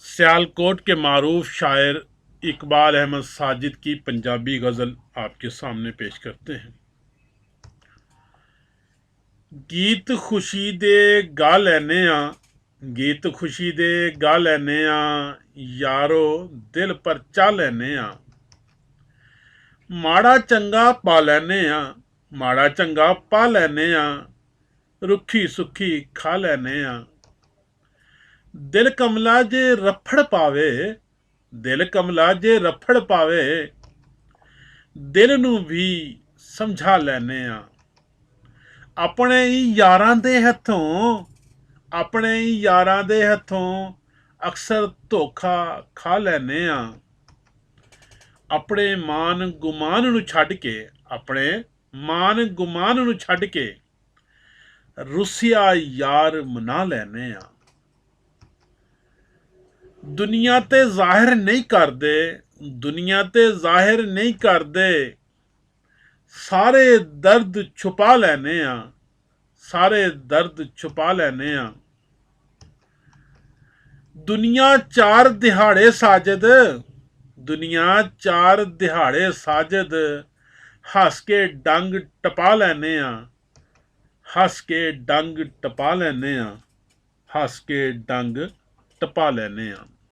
सियालकोट के मारूफ शायर इकबाल अहमद साजिद की पंजाबी गज़ल आपके सामने पेश करते हैं। गीत खुशी दे गा लैने गीत खुशी दे गा लैने यारो दिल पर चा लैने माड़ा चंगा पा लैने माड़ा चंगा पा लैने रुखी सुखी खा लैने दिल कमला जे रफड़ पावे दिल कमला जे रफड़ पावे दिल नूं भी समझा लैने अपने ही यारां दे हथों अपने ही यारां दे हथों अक्सर धोखा खा लैने अपने मान गुमान नूं छड्ड के अपने मान गुमान नूं छड्ड के रुसिया यार मना लैने दुनिया ते जाहिर नहीं करदे दुनिया ते जाहिर नहीं करदे सारे दर्द छुपा लैने सारे दर्द छुपा लैने दुनिया चार दिहाड़े साजद दुनिया चार दिहाड़े साजद हस के डंग टपा लैने हस के डंग टपा लैने हस के डंग टपा लैने